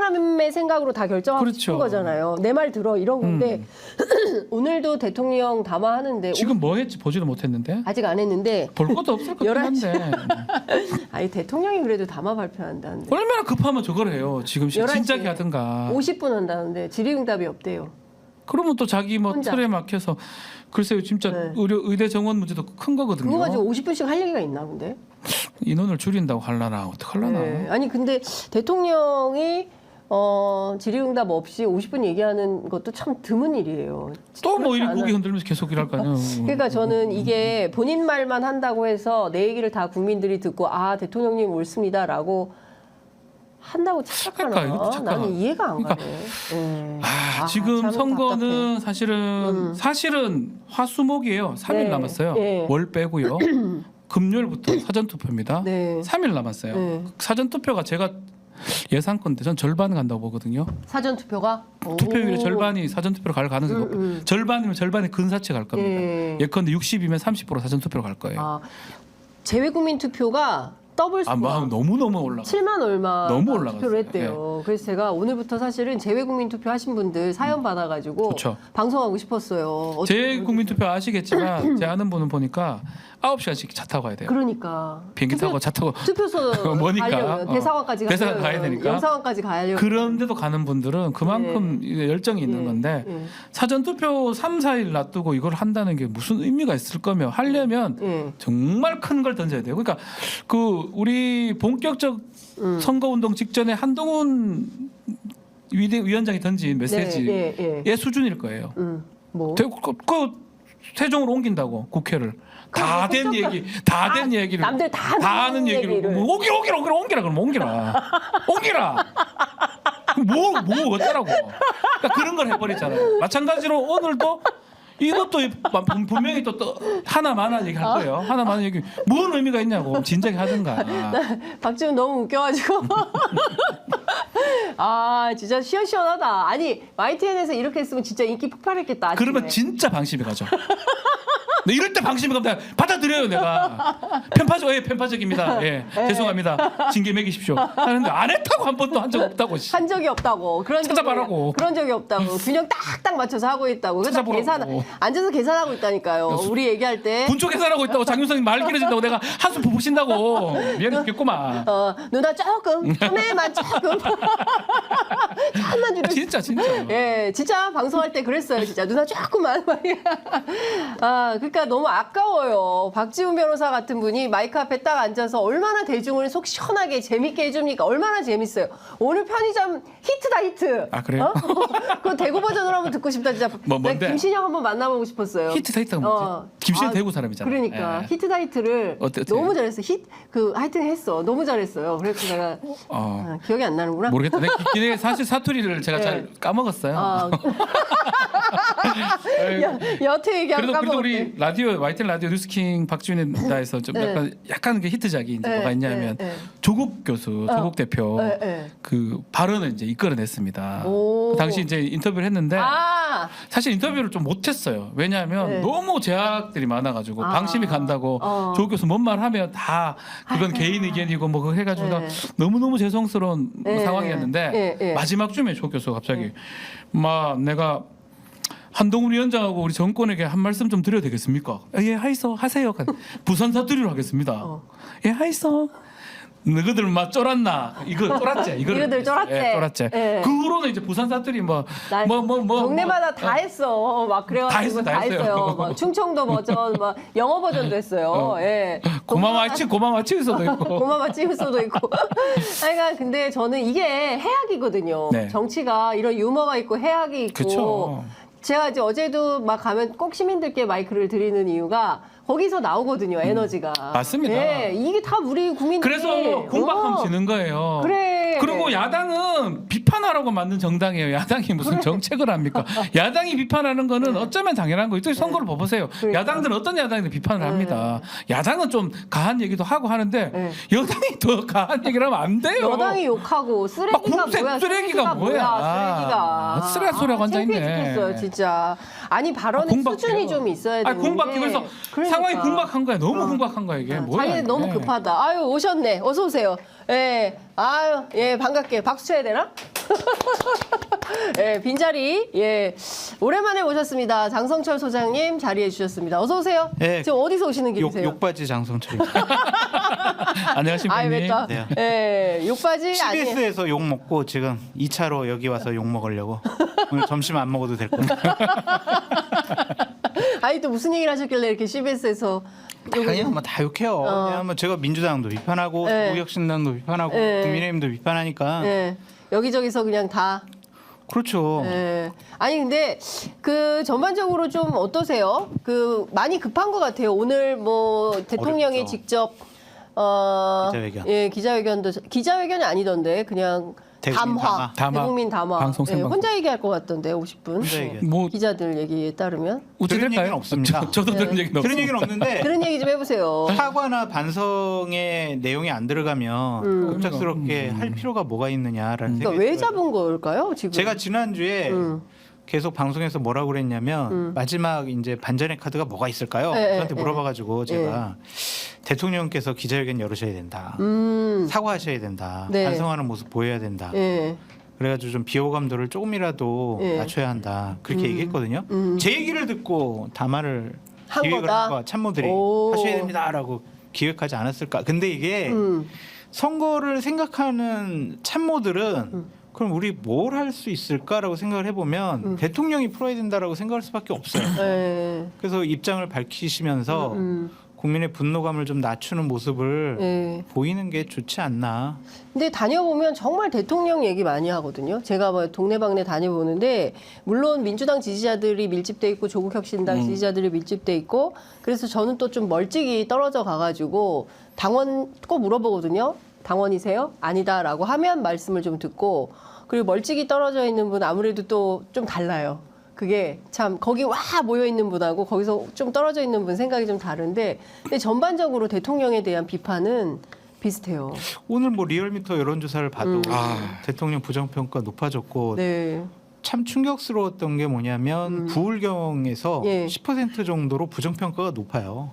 사람의 생각으로 다 결정하고 그렇죠. 싶은 거잖아요. 내 말 들어 이런 건데 오늘도 대통령 담화하는데 지금 뭐 했지 보지도 못했는데 아직 안 했는데 볼 것도 없을 것 같긴 한데 아니 대통령이 그래도 담화 발표한다는데 얼마나 급하면 저걸 해요. 지금 11시에 진작에 하든가. 50분 한다는데 질의응답이 없대요. 그러면 또 자기 뭐 혼자. 틀에 막혀서 글쎄요 진짜 네. 의대 정원 문제도 큰 거거든요. 그거 가지고 50분씩 할 얘기가 있나 근데? 인원을 줄인다고 할라나 어떡할라나. 네. 아니 근데 대통령이 질의응답 없이 50분 얘기하는 것도 참 드문 일이에요. 또 뭐 그렇지 이리 고개 않아요. 흔들면서 계속 일할 거 아니에요. 그러니까 저는 이게 본인 말만 한다고 해서 내 얘기를 다 국민들이 듣고 아 대통령님 옳습니다라고 한다고 착각하나? 그러니까 이것도 착각. 나는 이해가 안 그러니까 가네. 네. 지금 참 선거는 사실은 화수목이에요. 3일 네. 남았어요. 네. 월 빼고요. 금요일부터 사전 투표입니다. 네. 3일 남았어요. 네. 사전 투표가 제가 예상건데 전 절반 간다고 보거든요. 사전 투표가 투표율의 절반이 사전 투표로 갈 가능성이 높아요. 절반이면 절반이 근사치 갈 겁니다. 예. 예컨대 60이면 30% 사전 투표로 갈 거예요. 아, 재외국민 투표가 더블 수가 너무 올라가. 7만 얼마 너무 올라갔어요. 투표를 했대요. 그래서 제가 오늘부터 사실은 재외국민 투표 하신 분들 사연 받아가지고 좋죠. 방송하고 싶었어요. 제 국민 투표 아시겠지만 제 아는 분은 보니까 9시간씩 차 타고 가야 돼요. 그러니까 비행기 타고 차 타고 투표소 뭐니까. 가려면 대사관까지 대사관 가려면 가야 되니까. 영사관까지 가려면 그런데도 가는 분들은 그만큼 열정이 있는 건데 사전 투표 3, 4일 놔두고 이걸 한다는 게 무슨 의미가 있을 거며 하려면 정말 큰 걸 던져야 돼요. 그러니까 그 우리 본격적 선거 운동 직전에 한동훈 위원장이 던진 메시지의 수준일 거예요. 뭐? 그 세종으로 옮긴다고 국회를 다 된 얘기, 다 된 얘기를 남들 다 하는 얘기를 뭐 옮기라 그러면 옮기라. 뭐 어쩌라고. 그러니까 그런 걸 해버리잖아요. 마찬가지로 오늘도 이것도 분명히 또 하나만한 얘기 할 거예요. 하나만한 얘기 뭔 의미가 있냐고 진작에 하든가. 박지훈 너무 웃겨가지고 아 진짜 시원시원하다. 아니 YTN에서 이렇게 했으면 진짜 인기 폭발했겠다. 아침에. 그러면 진짜 방심이 가죠. 네, 이럴 때 방심이 가면 받아들여요 내가. 편파적입니다. 예, 죄송합니다. 징계 매기십시오. 하는데 안 했다고 한 번도 한 적 없다고. 한 적이 없다고. 찾아봐라고. 그런 적이 없다고. 균형 딱딱 맞춰서 하고 있다고. 그래서 찾아보라고. 앉아서 계산하고 있다니까요. 우리 얘기할 때. 분초 계산하고 있다고 장윤성이 말 길어진다고 내가 한숨 푹푹 쉰다고. 미안해 죽겠구만. 누나 조금 소매만 조금 조금만 줄여. 진짜. 예, 진짜 방송할 때 그랬어요. 진짜 누나 조금만. 아, 그러니까 너무 아까워요. 박지훈 변호사 같은 분이 마이크 앞에 딱 앉아서 얼마나 대중을 속 시원하게 재밌게 해줍니까? 얼마나 재밌어요. 오늘 편의점 히트다 히트. 아 그래요? 그 대구 버전으로 한번 듣고 싶다 진짜. 뭔데? 나 김신영 한번 만나보고 싶었어요. 히트가 뭐지? 김신영 대구 사람이잖아. 그러니까 예. 히트다 히트를 어때요? 너무 잘했어. 하여튼 했어. 너무 잘했어요. 그래서 내가 기억이 안 나는구나. 모르겠다. 내가 사실 사투리를 제가 잘 까먹었어요. 여태 얘기하고 그래도 까먹었대. 우리 라디오 YTN 라디오 뉴스킹 박지훈에서 좀 약간 그 히트작이 이제 뭐가 있냐면 조국 교수, 조국 대표 그 발언을 이제 이끌어냈습니다. 그 당시 이제 인터뷰를 했는데 사실 인터뷰를 좀 못했어요. 왜냐하면 너무 제약들이 많아가지고 방심이 간다고 조국 교수 뭔 말하면 다 그건 개인 의견이고 뭐 그거 해가지고 너무 죄송스러운 상황이었는데 마지막 쯤에 조국 교수가 갑자기 막 내가 한동훈 위원장하고 우리 정권에게 한 말씀 좀 드려도 되겠습니까? 예, 하세요. 부산 사투리로 하겠습니다. 예, 하이소. 너희들 막 쫄았나? 이거 쫄았지? 이거들 쫄았지? 예, 쫄았지? 그 후로는 이제 부산 사투리 동네마다 다 했어. 막 그래가지고 다 했어요. 뭐 충청도 버전, 막 영어 버전도 했어요. 예. 고마마치에서도 있고. 고마마치에서도 있고. 그러니까 근데 저는 이게 해악이거든요. 네. 정치가 이런 유머가 있고 해악이 있고. 그쵸. 제가 이제 어제도 막 가면 꼭 시민들께 마이크를 드리는 이유가 거기서 나오거든요, 에너지가. 맞습니다. 예, 이게 다 우리 국민들이. 그래서 공박하면 지는 거예요. 그래. 그리고 야당은 비판하라고 만든 정당이에요. 야당이 무슨 정책을 합니까? 야당이 비판하는 거는 어쩌면 당연한 거예요. 또 선거를 봐보세요. 그러니까. 야당들은 어떤 야당이든 비판을 합니다. 야당은 좀 가한 얘기도 하고 하는데 여당이 더 가한 얘기를 하면 안 돼요. 여당이 욕하고 쓰레기가 뭐야? 쓰레기가 뭐야? 쓰레기 소리가 앉아 있네. 창피해 죽겠어요, 진짜. 아니 발언의 수준이 좀 있어야 되는데. 공박기 그래서 상황이 공박한 거야. 너무 공박한 거야 이게. 뭐야? 자기는 너무 급하다. 아유 오셨네. 어서 오세요. 예. 아유 예 반갑게 박수 쳐야 되나? 예, 빈자리. 예. 오랜만에 모셨습니다. 장성철 소장님 자리해 주셨습니다. 어서 오세요. 네. 지금 어디서 오시는 길이세요? 욕바지 장성철입니다. 안녕하십니까. 아이, 왜 또? 네. 예, 욕바지 아니에요. CBS에서 욕 먹고 지금 2차로 여기 와서 욕 먹으려고 오늘 점심 안 먹어도 될 겁니다. 아니 또 무슨 얘기를 하셨길래 이렇게 CBS에서 당연히 다 욕해요. 왜냐하면 제가 민주당도 비판하고 네. 조국혁신당도 비판하고 네. 국민의힘도 비판하니까 예, 여기저기서 그냥 다. 그렇죠. 예. 아니 근데 그 전반적으로 좀 어떠세요? 그 많이 급한 것 같아요. 오늘 뭐 대통령이 어렵죠. 직접 기자회견. 예, 기자회견이 아니던데 그냥 대국민 담화, 담화. 대국민 담화. 방송 예, 생방송. 혼자 얘기할 것 같던데 50분. 혼자 얘기해요. 뭐 기자들 얘기에 따르면 어찌 들은 될까요? 얘기는 없습니다. 저도 들은 얘기는 들은 없습니다. 얘기는 없는데 그런 얘기 좀 해보세요. 사과나 반성의 내용이 안 들어가면 갑작스럽게 할 필요가 뭐가 있느냐라는 그러니까 생각이 왜 들어요. 잡은 걸까요? 지금 제가 지난주에 음. 계속 방송에서 뭐라고 그랬냐면 마지막 이제 반전의 카드가 뭐가 있을까요? 네, 저한테 네, 물어봐가지고 제가 대통령께서 기자회견 열으셔야 된다. 사과하셔야 된다. 네. 반성하는 모습 보여야 된다. 예. 그래가지고 좀 비호감도를 조금이라도 예. 낮춰야 한다. 그렇게 얘기했거든요. 제 얘기를 듣고 담화를 한 기획을 거다? 한 거야. 참모들이 오. 하셔야 됩니다라고 기획하지 않았을까. 근데 이게 음. 선거를 생각하는 참모들은 그럼 우리 뭘 할 수 있을까라고 생각을 해보면 대통령이 풀어야 된다라고 생각할 수밖에 없어요. 예. 그래서 입장을 밝히시면서 국민의 분노감을 좀 낮추는 모습을 예. 보이는 게 좋지 않나. 근데 다녀보면 정말 대통령 얘기 많이 하거든요. 제가 뭐 동네방네 다녀보는데 물론 민주당 지지자들이 밀집돼 있고 조국혁신당 지지자들이 밀집돼 있고 그래서 저는 또 좀 멀찍이 떨어져 가가지고 당원 꼭 물어보거든요. 당원이세요? 아니다라고 하면 말씀을 좀 듣고 그리고 멀찍이 떨어져 있는 분 아무래도 또 좀 달라요. 그게 참 거기 와 모여 있는 분하고 거기서 좀 떨어져 있는 분 생각이 좀 다른데 근데 전반적으로 대통령에 대한 비판은 비슷해요. 오늘 뭐 리얼미터 여론조사를 봐도 대통령 부정평가 높아졌고 네. 참 충격스러웠던 게 뭐냐면 부울경에서 예. 10% 정도로 부정평가가 높아요.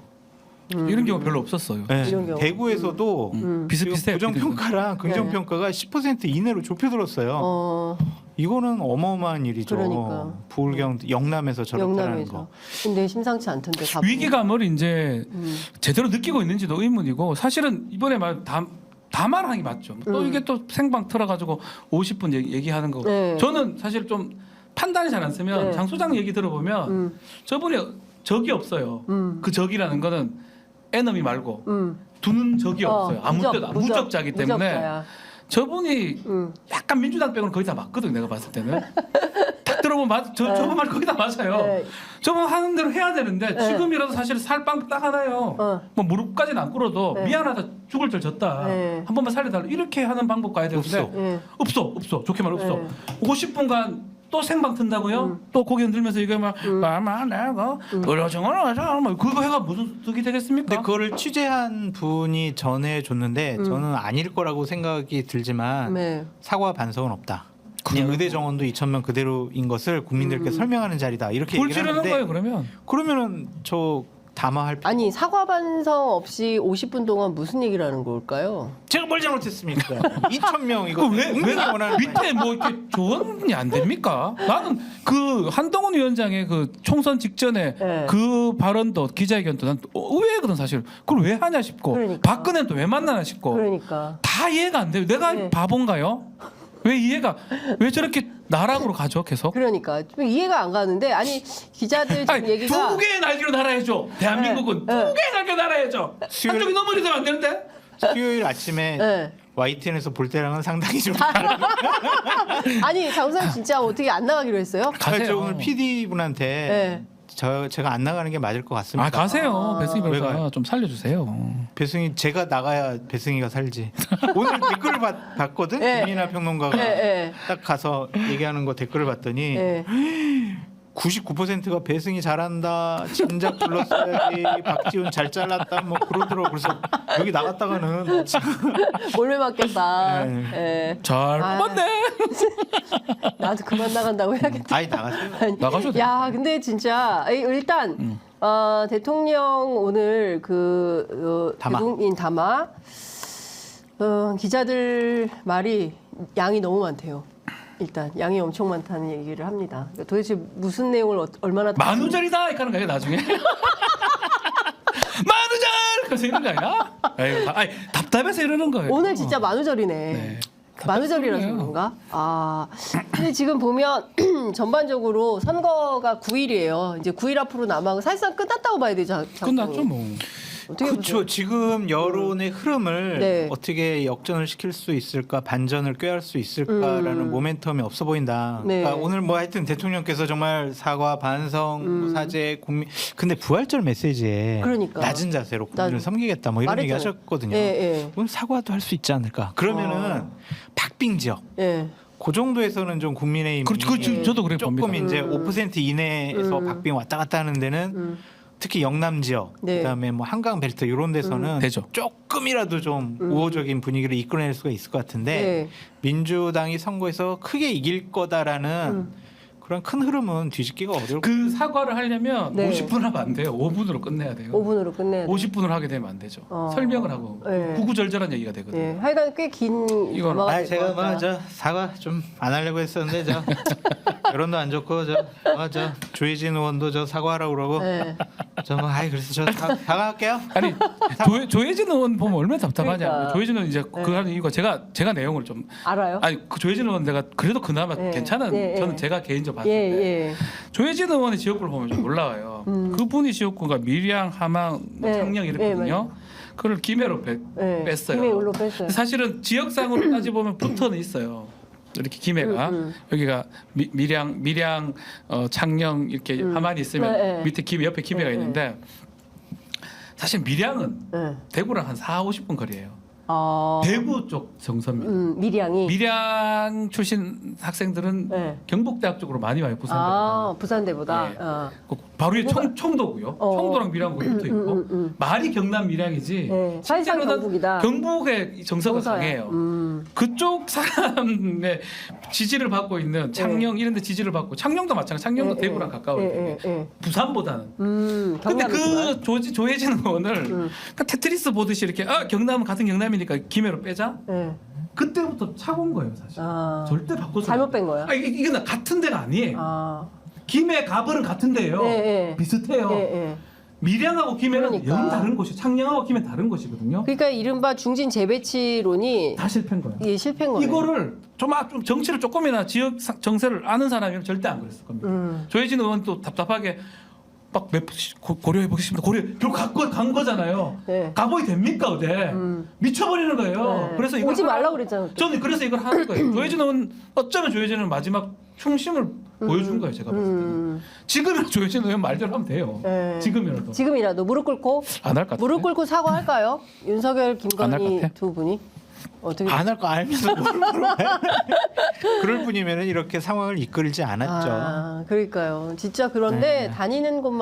이런 경우 별로 없었어요. 네. 이런 경우. 대구에서도 비슷비슷해요. 부정평가랑 긍정평가가 10% 이내로 좁혀들었어요. 이거는 어마어마한 일이죠. 그러니까. 부울경 영남에서 저렇다는 영남에서. 거. 근데 심상치 않던데. 가보면. 위기감을 이제 제대로 느끼고 있는지도 의문이고 사실은 이번에 말 다 말하는 게 맞죠. 또 이게 또 생방 틀어가지고 50분 얘기하는 거. 네. 저는 사실 좀 판단이 잘 안 쓰면 네. 장 소장 얘기 들어보면 저분이 적이 없어요. 그 적이라는 거는 에너미 말고 두는 적이 없어요. 아무 때나 무적자기 때문에 무적자야. 저분이 약간 민주당 빼고는 거의 다 맞거든 내가 봤을 때는. 딱 들어보면 저분 말 거의 다 맞아요. 네. 저분 하는 대로 해야 되는데 지금이라도 사실 살빵 딱 하나요. 뭐 무릎까지는 안 꿇어도 네. 미안하다 죽을 절 졌다. 네. 한 번만 살려달라 이렇게 하는 방법 가야 되는데 없어. 좋게 말해 없어. 네. 50분간 또 생방 튼다고요? 또 고개 흔들면서 이거 막 마마 내가 그러정을 하자 뭐 그거 해가 무슨 득이 되겠습니까? 근데 그거를 취재한 분이 전해줬는데 저는 아닐 거라고 생각이 들지만 네. 사과 반성은 없다. 그냥 의대 정원도 2,000명 그대로인 것을 국민들께 설명하는 자리다. 이렇게 뭘 얘기를 찌르는 하는데 거예요 그러면? 그러면은 저 담화할 필요. 아니 사과 반성 없이 50분 동안 무슨 얘기를 하는 걸까요? 제가 뭘 잘못했습니까? 2,000명 이거 왜 국민이 원하는 밑에 뭐 이렇게 조언이 안 됩니까? 나는 그 한동훈 위원장의 그 총선 직전에 네. 그 발언도 기자회견도 난 의외거든 사실. 그걸 왜 하냐 싶고 그러니까. 박근혜는 또 왜 만나나 싶고 그러니까. 다 이해가 안 돼요. 내가 네. 바본가요? 왜 저렇게 나락으로 가죠 계속? 그러니까 좀 이해가 안 가는데 아니 기자들 지금 아니, 얘기가 두 개의 날개로 날아야죠. 대한민국은 네. 두 개의 날개로 날아야죠. 수요일- 한쪽이 넘어지면 안 되는데. 수요일 아침에 네. YTN에서 볼 때랑은 상당히 좀 다른. 아니 장선 진짜 어떻게 안 나가기로 했어요? 가세요. 저 오늘 PD 분한테 네. 제가 안 나가는 게 맞을 것 같습니다. 아 가세요. 배승희 왜 변호사 가요? 좀 살려주세요. 배승희 제가 나가야 배승희가 살지. 오늘 댓글을 봤거든. 네. 김민아 평론가가 네. 딱 가서 얘기하는 거 댓글을 봤더니 네. 99%가 배승희 잘한다. 진작 불렀어야지. 박지훈 잘 잘랐다. 뭐 그러더라고. 그래서 여기 나갔다가는 몰래 맞겠다. 네. 예. 잘 아. 뽑았네. 나도 그만 나간다고 해야겠다. 아예 나가세요. 나가셔도 돼요. 야, 근데 진짜 일단 대통령 오늘 담화. 대국민 담화 기자들 말이 양이 너무 많대요. 일단 양이 엄청 많다는 얘기를 합니다. 그러니까 도대체 무슨 내용을 얼마나 만우절이다 이렇게 하는 거예요 나중에. 만우절! 그래서 이런 거 아니야? 아니, 답답해서 이러는 거예요. 오늘 진짜 만우절이네. 네. 만우절이라서 답답해요. 그런가? 아, 근데 지금 보면 전반적으로 선거가 9일이에요. 이제 9일 앞으로 남아고 사실상 끝났다고 봐야 되죠. 끝났죠 뭐. 어떻게 그렇죠. 보세요? 지금 여론의 흐름을 네. 어떻게 역전을 시킬 수 있을까, 반전을 꾀할 수 있을까라는 모멘텀이 없어 보인다. 네. 그러니까 오늘 뭐 하여튼 대통령께서 정말 사과, 반성, 뭐 사죄, 국민. 근데 부활절 메시지에 그러니까. 낮은 자세로 국민을 낮은- 섬기겠다 뭐 이런 얘기 말했잖아요. 하셨거든요. 예, 예. 오늘 사과도 할 수 있지 않을까? 그러면은 박빙 지역. 예. 그 정도에서는 좀 국민의힘이 그렇죠. 저도 그래 조금 봅니다. 이제 5% 이내에서 박빙 왔다 갔다 하는 데는 특히 영남 지역, 네. 그다음에 뭐 한강 벨트 이런 데서는 되죠. 조금이라도 좀 우호적인 분위기를 이끌어낼 수가 있을 것 같은데 네. 민주당이 선거에서 크게 이길 거다라는 그런 큰 흐름은 뒤집기가 어려울 그 사과를 하려면 네. 50분 하면 안 돼요. 5분으로 끝내야 돼요. 5분으로 끝내야 돼. 50분을 하게 되면 안 되죠. 설명을 하고 네. 구구절절한 얘기가 되거든요. 예. 하여간 꽤 긴 이건- 담화가 아, 될 제가 것 같다. 뭐 저 사과 좀 안 하려고 했었는데 저 여론도 안 좋고 저 조혜진 의원도 저 사과하라고 그러고 예. 저뭐 아이 그래서 저 사과할게요. 아니 조혜진 의원 보면 얼마나 답답하냐. 그러니까. 조혜진 의원 이제 그 하는 이유가 제가 내용을 좀 알아요? 아니 그 조혜진 의원 내가 그래도 그나마 예. 괜찮은 예, 예. 저는 제가 개인적으로 봤을 예, 때 예. 조혜진 의원의 지역구를 보면 좀 놀라워요. 그분이 지역구가 밀양, 함양, 뭐 네. 창녕 네, 이랬거든요. 맞아요. 그걸 김해로 예. 뺐어요. 김해울로 뺐어요. 사실은 지역상으로 따지보면 붙어는 있어요. 이렇게 김해가 여기가 밀양, 창녕 이렇게 함안이 있으면 네, 네. 밑에 김해 옆에 김해가 네, 네. 있는데 사실 밀양은 예. 대구랑 한 4, 50분 거리예요. 아. 대구 쪽 정선입니다. 밀양이. 밀양 출신 학생들은 네. 경북대학 쪽으로 많이 와요. 부산대. 아, 부산대보다. 예. 아. 바로 위에 청도고요. 청도랑 밀양 거기 붙어 있고 말이 경남 밀양이지. 네, 사실상 실제로는 경북이다. 경북의 정서가 정서야. 강해요. 그쪽 사람의 지지를 받고 있는 창녕 이런 데 지지를 받고 창녕도 마찬가지. 창녕도 예, 대구랑 예. 가까워요. 예, 되게. 예, 예. 부산보다는. 근데 경남이지만. 그 조혜진 의원을 그러니까 테트리스 보듯이 이렇게 경남은 같은 경남이니까 김해로 빼자. 예. 그때부터 차온 거예요, 사실. 아. 절대 바꿔서 잘못 뺀 거야? 이게 같은 데가 아니에요. 아. 김해 가벌은 같은 데예요. 예, 예. 비슷해요. 예, 예. 밀양하고 김해는 그러니까. 영 다른 곳이. 창녕하고 김해 다른 곳이거든요. 그러니까 이른바 중진 재배치론이 다 실패인 거예요. 이게 실패인 거예요. 이거를 좀 정치를 조금이나 지역 정세를 아는 사람이면 절대 안 그랬을 겁니다. 조혜진 의원 또 답답하게 막 고려해 보겠습니다. 결국 간 거잖아요. 네. 가보이 됩니까 어제? 미쳐버리는 거예요. 네. 그래서 이걸 오지 하라고- 말라고 그랬잖아요, 또. 저는 그래서 이걸 하는 거예요. 조혜진 의원 어쩌면 조혜진은 마지막 충심을 보여준 거예요. 제가 봤을 때는. 지금이라도 조혜진 의원 말대로 하면 돼요. 네. 지금이라도 지금이라도 무릎 꿇고 안 할 것 같아요. 무릎 꿇고 사과할까요? 윤석열, 안할것 김건희 같아? 두 분이 어떻게? 안 할 거 알면서 그럴 뿐이면 이렇게 상황을 이끌지 않았죠. 아, 그러니까요. 진짜 그런데 네. 다니는 곳마다